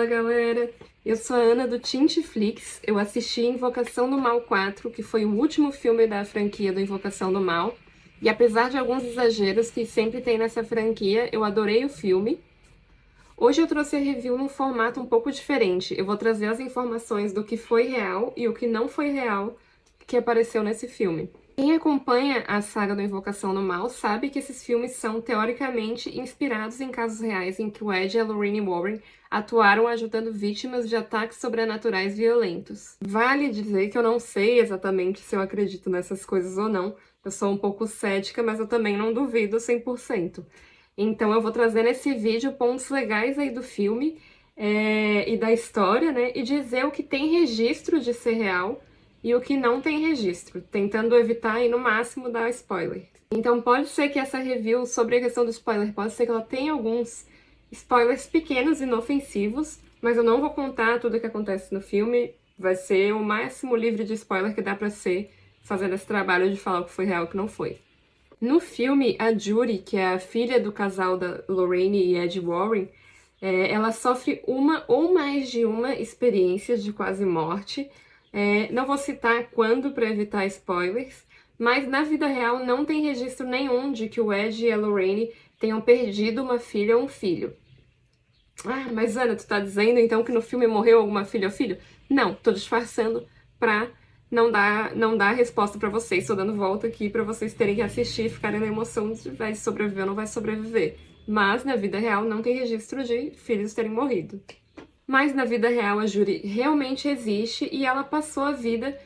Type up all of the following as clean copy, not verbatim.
galera! Eu sou a Ana do Tintiflix. Eu assisti Invocação do Mal 4, que foi o último filme da franquia do Invocação do Mal. E apesar de alguns exageros que sempre tem nessa franquia, eu adorei o filme. Hoje eu trouxe a review num formato um pouco diferente. Eu vou trazer as informações do que foi real e o que não foi real que apareceu nesse filme. Quem acompanha a saga do Invocação do Mal sabe que esses filmes são, teoricamente, inspirados em casos reais em que o Ed e a Lorraine Warren atuaram ajudando vítimas de ataques sobrenaturais violentos. Vale dizer que eu não sei exatamente se eu acredito nessas coisas ou não. Eu sou um pouco cética, mas eu também não duvido 100%. Então eu vou trazer nesse vídeo pontos legais aí do filme e da história, né? E dizer o que tem registro de ser real e o que não tem registro, tentando evitar aí no máximo dar spoiler. Então pode ser que essa review sobre a questão do spoiler, pode ser que ela tenha alguns spoilers pequenos e inofensivos, mas eu não vou contar tudo o que acontece no filme, vai ser o máximo livre de spoiler que dá pra ser, fazendo esse trabalho de falar o que foi real e o que não foi. No filme, a Judy, que é a filha do casal da Lorraine e Ed Warren, ela sofre uma ou mais de uma experiência de quase morte. Não vou citar quando para evitar spoilers, mas na vida real não tem registro nenhum de que o Ed e a Lorraine tenham perdido uma filha ou um filho. Ah, mas Ana, tu tá dizendo então que no filme morreu alguma filha ou filho? Não, tô disfarçando pra não dar resposta pra vocês. Tô dando volta aqui pra vocês terem que assistir e ficarem na emoção de vai sobreviver ou não vai sobreviver. Mas na vida real não tem registro de filhos terem morrido. Mas na vida real a Judy realmente existe e ela passou a vida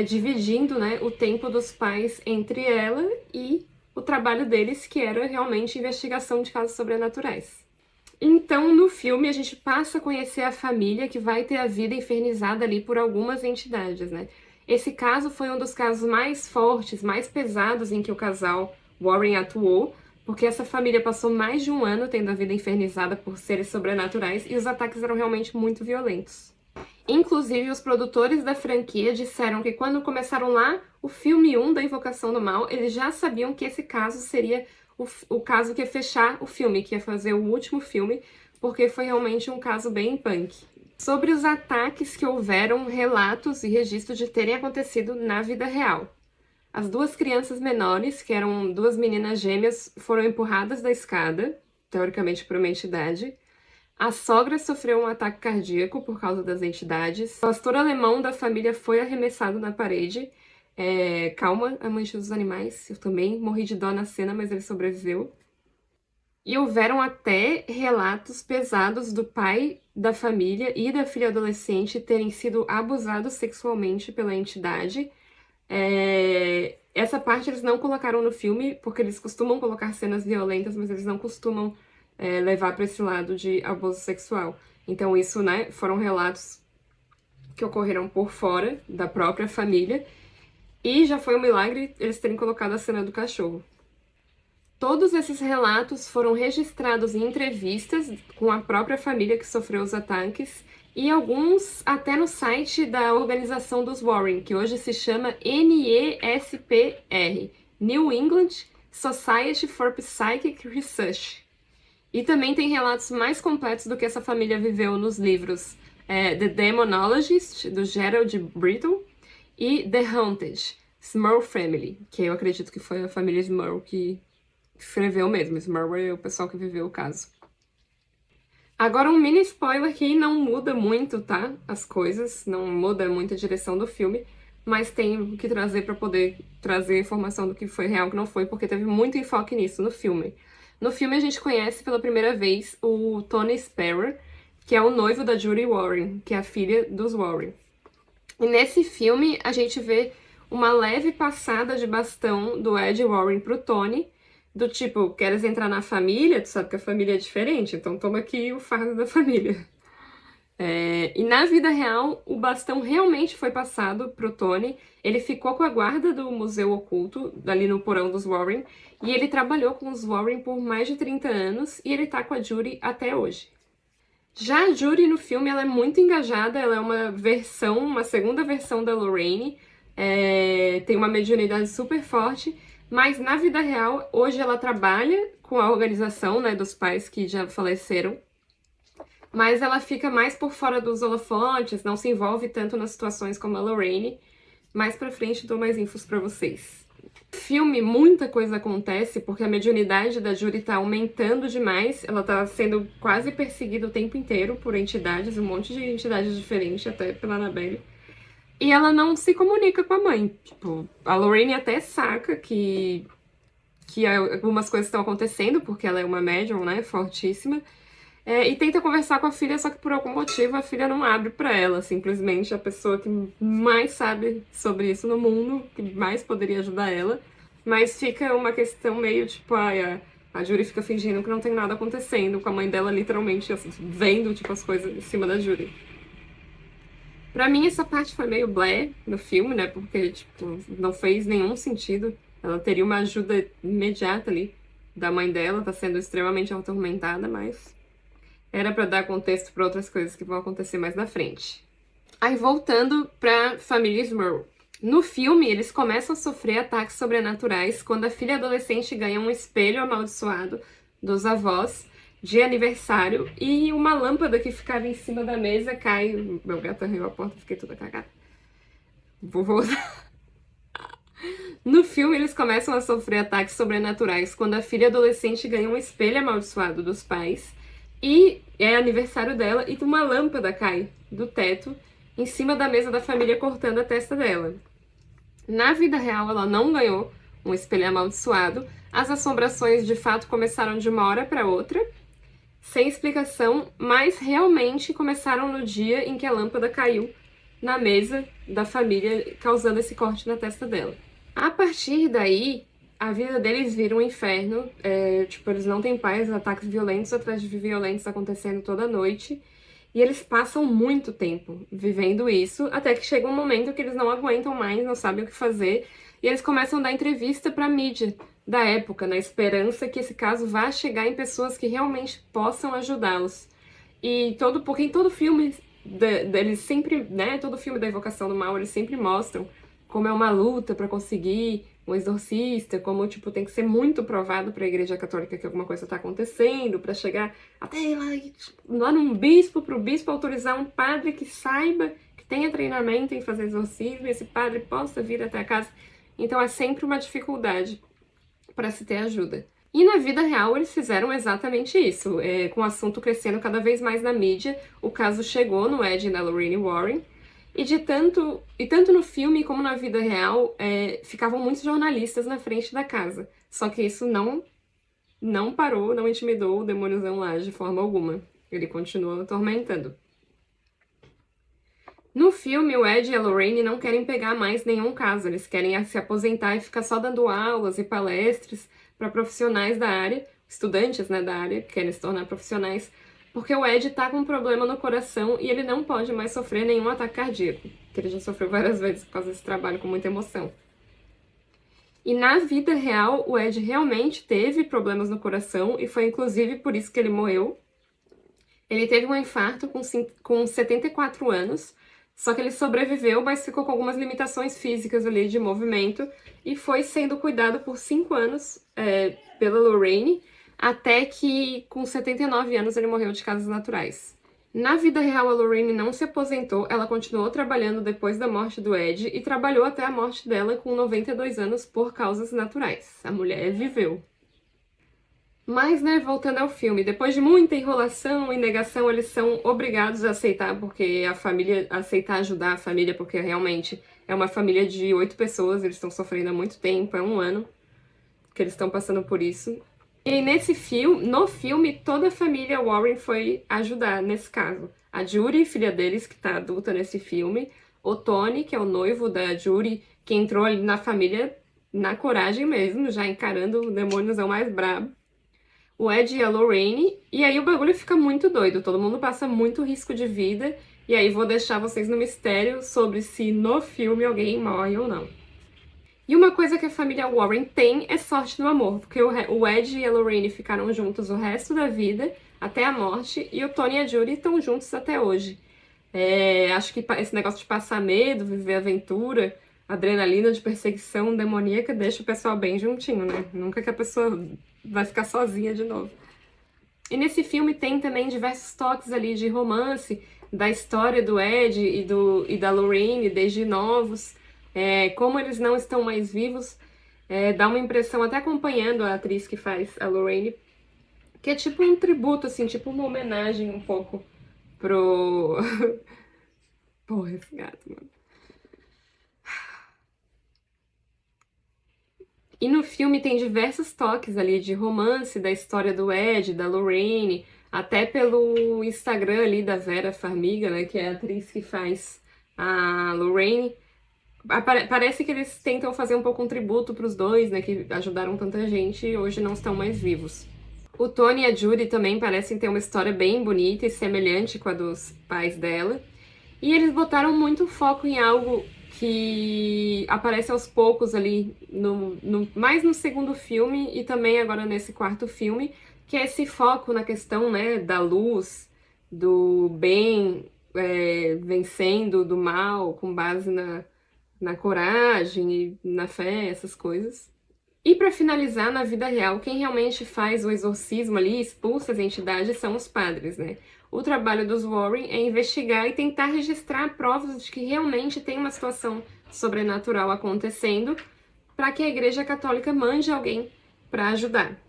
dividindo, né, o tempo dos pais entre ela e o trabalho deles, que era realmente investigação de casos sobrenaturais. Então, no filme, a gente passa a conhecer a família que vai ter a vida infernizada ali por algumas entidades, né? Esse caso foi um dos casos mais fortes, mais pesados em que o casal Warren atuou, porque essa família passou mais de um ano tendo a vida infernizada por seres sobrenaturais e os ataques eram realmente muito violentos. Inclusive, os produtores da franquia disseram que quando começaram lá o filme 1 da Invocação do Mal, eles já sabiam que esse caso seria o caso que ia fechar o filme, que ia fazer o último filme, porque foi realmente um caso bem punk. Sobre os ataques que houveram relatos e registros de terem acontecido na vida real. As duas crianças menores, que eram duas meninas gêmeas, foram empurradas da escada, teoricamente por uma entidade. A sogra sofreu um ataque cardíaco por causa das entidades. O pastor alemão da família foi arremessado na parede. Calma, amante dos animais. Eu também morri de dó na cena, mas ele sobreviveu. E houveram até relatos pesados do pai da família e da filha adolescente terem sido abusados sexualmente pela entidade. Essa parte eles não colocaram no filme, porque eles costumam colocar cenas violentas, mas eles não costumam levar para esse lado de abuso sexual. Então isso, né, foram relatos que ocorreram por fora da própria família. E já foi um milagre eles terem colocado a cena do cachorro. Todos esses relatos foram registrados em entrevistas com a própria família que sofreu os ataques e alguns até no site da organização dos Warren, que hoje se chama NESPR, New England Society for Psychic Research. E também tem relatos mais completos do que essa família viveu nos livros The Demonologist, do Gerald Brittle, e The Haunted, Smurl Family, que eu acredito que foi a família Smurl que escreveu mesmo. Smurl é o pessoal que viveu o caso. Agora um mini spoiler que não muda muito, tá? As coisas, não muda muito a direção do filme, mas tem que trazer para poder trazer informação do que foi real e que não foi, porque teve muito enfoque nisso no filme. No filme a gente conhece pela primeira vez o Tony Sparrow, que é o noivo da Judy Warren, que é a filha dos Warren. E nesse filme a gente vê uma leve passada de bastão do Ed Warren pro Tony, do tipo, queres entrar na família? Tu sabe que a família é diferente, então toma aqui o fardo da família. E na vida real, o bastão realmente foi passado pro Tony, ele ficou com a guarda do Museu Oculto, ali no porão dos Warren, e ele trabalhou com os Warren por mais de 30 anos, e ele tá com a Judy até hoje. Já a Judy no filme, ela é muito engajada, ela é uma segunda versão da Lorraine, tem uma mediunidade super forte, mas na vida real, hoje ela trabalha com a organização, né, dos pais que já faleceram, mas ela fica mais por fora dos holofotes, não se envolve tanto nas situações como a Lorraine. Mais pra frente dou mais infos pra vocês. No filme, muita coisa acontece, porque a mediunidade da Judy tá aumentando demais, ela tá sendo quase perseguida o tempo inteiro por entidades, um monte de entidades diferentes, até pela Annabelle. E ela não se comunica com a mãe. Tipo, a Lorraine até saca que algumas coisas estão acontecendo, porque ela é uma médium, né, fortíssima. E tenta conversar com a filha, só que por algum motivo a filha não abre pra ela. Simplesmente a pessoa que mais sabe sobre isso no mundo, que mais poderia ajudar ela. Mas fica uma questão meio tipo, a Judy fica fingindo que não tem nada acontecendo, com a mãe dela literalmente assim, vendo tipo, as coisas em cima da Judy. Pra mim, essa parte foi meio blé no filme, né? Porque, tipo, não fez nenhum sentido. Ela teria uma ajuda imediata ali da mãe dela, tá sendo extremamente atormentada, mas era pra dar contexto pra outras coisas que vão acontecer mais na frente. Aí, voltando pra família Smurl. No filme, eles começam a sofrer ataques sobrenaturais quando a filha adolescente ganha um espelho amaldiçoado dos avós de aniversário e uma lâmpada que ficava em cima da mesa cai. Meu gato arranhou a porta, fiquei toda cagada. Vou voltar. No filme, eles começam a sofrer ataques sobrenaturais quando a filha adolescente ganha um espelho amaldiçoado dos pais e é aniversário dela e uma lâmpada cai do teto em cima da mesa da família, cortando a testa dela. Na vida real, ela não ganhou um espelho amaldiçoado. As assombrações, de fato, começaram de uma hora para outra, sem explicação, mas realmente começaram no dia em que a lâmpada caiu na mesa da família, causando esse corte na testa dela. A partir daí, a vida deles vira um inferno. Tipo, eles não têm paz, ataques violentos atrás de violentos acontecendo toda noite. E eles passam muito tempo vivendo isso, até que chega um momento que eles não aguentam mais, não sabem o que fazer, e eles começam a dar entrevista pra mídia da época, na esperança que esse caso vá chegar em pessoas que realmente possam ajudá-los. Porque em todo filme eles sempre, né, todo filme da Invocação do Mal, eles sempre mostram como é uma luta pra conseguir um exorcista, como, tipo, tem que ser muito provado pra Igreja Católica que alguma coisa tá acontecendo, pra chegar até lá num bispo, pro bispo autorizar um padre que saiba, que tenha treinamento em fazer exorcismo, e esse padre possa vir até a casa. Então é sempre uma dificuldade para se ter ajuda. E na vida real eles fizeram exatamente isso. Com o assunto crescendo cada vez mais na mídia, o caso chegou no Ed e na Lorraine Warren, e tanto no filme como na vida real, ficavam muitos jornalistas na frente da casa. Só que isso não parou, não intimidou o demôniozão lá de forma alguma. Ele continua atormentando. No filme, o Ed e a Lorraine não querem pegar mais nenhum caso. Eles querem se aposentar e ficar só dando aulas e palestras para profissionais da área, estudantes, né, da área, que querem se tornar profissionais, porque o Ed tá com um problema no coração e ele não pode mais sofrer nenhum ataque cardíaco, que ele já sofreu várias vezes por causa desse trabalho com muita emoção. E na vida real, o Ed realmente teve problemas no coração e foi inclusive por isso que ele morreu. Ele teve um infarto com 74 anos, só que ele sobreviveu, mas ficou com algumas limitações físicas ali de movimento e foi sendo cuidado por 5 anos pela Lorraine, até que com 79 anos ele morreu de causas naturais. Na vida real, a Lorraine não se aposentou, ela continuou trabalhando depois da morte do Ed e trabalhou até a morte dela com 92 anos por causas naturais. A mulher viveu. Mas, né, voltando ao filme, depois de muita enrolação e negação, eles são obrigados a aceitar, porque a família, aceitar ajudar a família, porque realmente é uma família de 8 pessoas, eles estão sofrendo há muito tempo, é 1 ano que eles estão passando por isso. E no filme, toda a família Warren foi ajudar nesse caso. A Judy, filha deles, que tá adulta nesse filme, o Tony, que é o noivo da Judy, que entrou ali na família na coragem mesmo, já encarando o demôniozão mais brabo, o Ed e a Lorraine, e aí o bagulho fica muito doido, todo mundo passa muito risco de vida, e aí vou deixar vocês no mistério sobre se no filme alguém morre ou não. E uma coisa que a família Warren tem é sorte no amor, porque o Ed e a Lorraine ficaram juntos o resto da vida, até a morte, e o Tony e a Judy estão juntos até hoje. Acho que esse negócio de passar medo, viver aventura, adrenalina de perseguição demoníaca deixa o pessoal bem juntinho, né? Nunca que a pessoa vai ficar sozinha de novo. E nesse filme tem também diversos toques ali de romance, da história do Ed e da Lorraine, desde novos, como eles não estão mais vivos, dá uma impressão, até acompanhando a atriz que faz a Lorraine, que é tipo um tributo, assim, tipo uma homenagem um pouco pro... Porra, esse gato, mano. E no filme tem diversos toques ali de romance, da história do Ed, da Lorraine, até pelo Instagram ali da Vera Farmiga, né, que é a atriz que faz a Lorraine. Parece que eles tentam fazer um pouco um tributo pros dois, né, que ajudaram tanta gente e hoje não estão mais vivos. O Tony e a Judy também parecem ter uma história bem bonita e semelhante com a dos pais dela. E eles botaram muito foco em algo que aparece aos poucos ali, mais no segundo filme e também agora nesse quarto filme, que é esse foco na questão, né, da luz, do bem vencendo do mal com base na coragem e na fé, essas coisas. E para finalizar, na vida real, quem realmente faz o exorcismo ali, expulsa as entidades, são os padres, né? O trabalho dos Warren é investigar e tentar registrar provas de que realmente tem uma situação sobrenatural acontecendo, para que a Igreja Católica mande alguém para ajudar.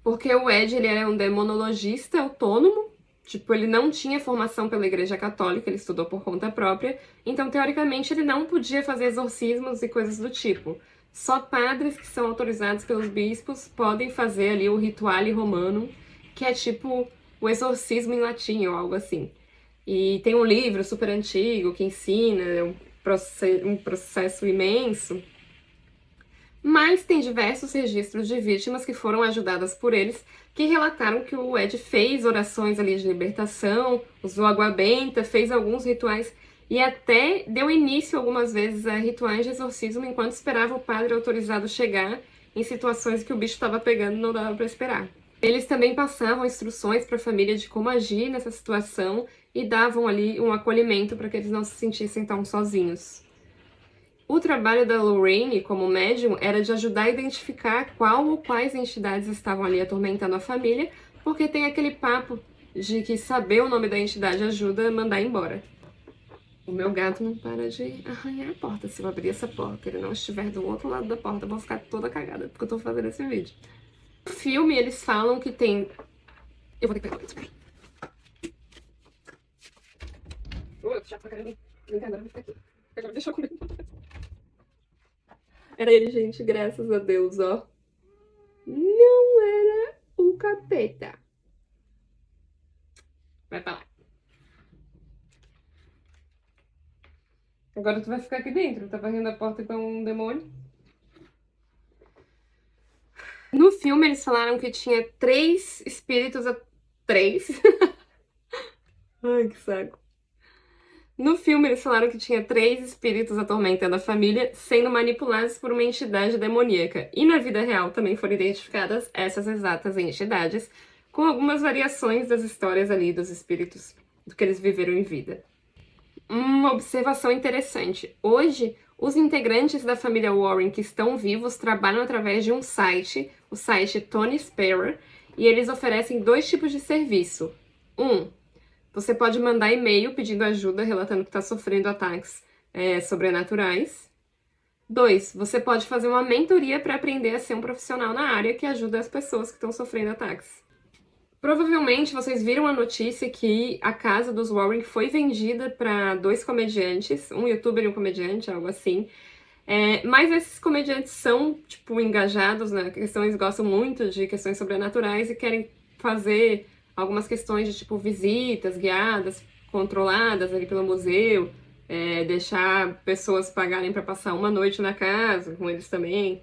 Porque o Ed, ele era um demonologista autônomo, tipo, ele não tinha formação pela Igreja Católica, ele estudou por conta própria, então, teoricamente, ele não podia fazer exorcismos e coisas do tipo. Só padres que são autorizados pelos bispos podem fazer ali o rituale romano, que é tipo o exorcismo em latim ou algo assim. E tem um livro super antigo que ensina, é um processo imenso. Mas tem diversos registros de vítimas que foram ajudadas por eles, que relataram que o Ed fez orações ali de libertação, usou água benta, fez alguns rituais e até deu início algumas vezes a rituais de exorcismo enquanto esperava o padre autorizado chegar em situações que o bicho estava pegando e não dava para esperar. Eles também passavam instruções para a família de como agir nessa situação e davam ali um acolhimento para que eles não se sentissem tão sozinhos. O trabalho da Lorraine como médium era de ajudar a identificar qual ou quais entidades estavam ali atormentando a família, porque tem aquele papo de que saber o nome da entidade ajuda a mandar embora. O meu gato não para de arranhar a porta. Se eu abrir essa porta, ele não estiver do outro lado da porta, eu vou ficar toda cagada porque eu tô fazendo esse vídeo. No filme, eles falam que tem... Eu vou ter que pegar isso. Eu chato pra caramba. Brincadeira, vai ficar aqui. Agora deixa eu comer. Era ele, gente, graças a Deus, ó. Não era o capeta. Vai pra lá. Agora tu vai ficar aqui dentro. Tá varrendo a porta com um demônio. No filme, eles falaram que tinha 3 espíritos... 3? Ai, que saco. No filme, eles falaram que tinha 3 espíritos atormentando a família, sendo manipulados por uma entidade demoníaca. E na vida real também foram identificadas essas exatas entidades, com algumas variações das histórias ali dos espíritos, do que eles viveram em vida. Uma observação interessante. Hoje, os integrantes da família Warren que estão vivos trabalham através de um site, o site Tony Sparer, e eles oferecem 2 tipos de serviço. Você pode mandar e-mail pedindo ajuda, relatando que está sofrendo ataques sobrenaturais. 2, você pode fazer uma mentoria para aprender a ser um profissional na área que ajuda as pessoas que estão sofrendo ataques. Provavelmente vocês viram a notícia que a casa dos Warren foi vendida para 2 comediantes, um youtuber e um comediante, algo assim. Mas esses comediantes são, tipo, engajados na questão, eles gostam muito de questões sobrenaturais e querem fazer algumas questões de, tipo, visitas guiadas, controladas ali pelo museu, deixar pessoas pagarem para passar uma noite na casa com eles também.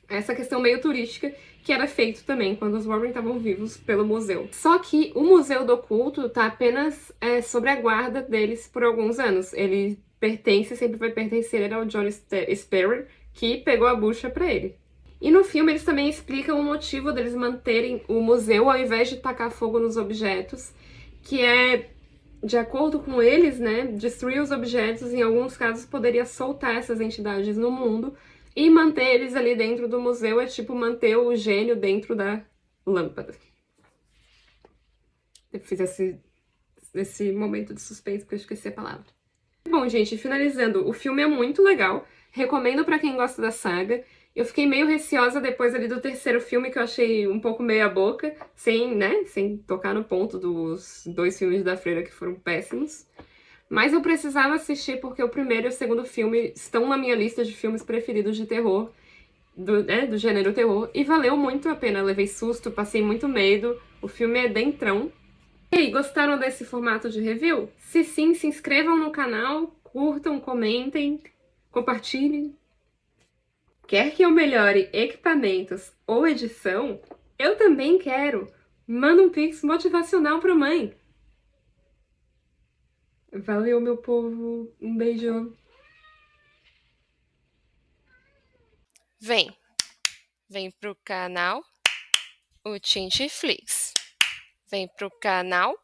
Essa questão meio turística que era feito também quando os Warren estavam vivos pelo museu. Só que o Museu do Oculto está apenas sob a guarda deles por alguns anos. Ele pertence, sempre vai pertencer ao John Sparrow, que pegou a bucha para ele. E no filme eles também explicam o motivo deles manterem o museu ao invés de tacar fogo nos objetos, que é, de acordo com eles, né, destruir os objetos, em alguns casos, poderia soltar essas entidades no mundo, e manter eles ali dentro do museu é tipo manter o gênio dentro da lâmpada. Eu fiz esse momento de suspense porque eu esqueci a palavra. Bom, gente, finalizando, o filme é muito legal. Recomendo pra quem gosta da saga. Eu fiquei meio receosa depois ali do terceiro filme, que eu achei um pouco meia boca, sem tocar no ponto dos dois filmes da Freira que foram péssimos. Mas eu precisava assistir porque o primeiro e o segundo filme estão na minha lista de filmes preferidos de terror, do gênero terror, e valeu muito a pena. Eu levei susto, passei muito medo. O filme é dentrão. E aí, gostaram desse formato de review? Se sim, se inscrevam no canal, curtam, comentem, compartilhem. Quer que eu melhore equipamentos ou edição? Eu também quero! Manda um pix motivacional pro mãe! Valeu, meu povo! Um beijo! Vem pro canal o Tintiflix. Vem pro canal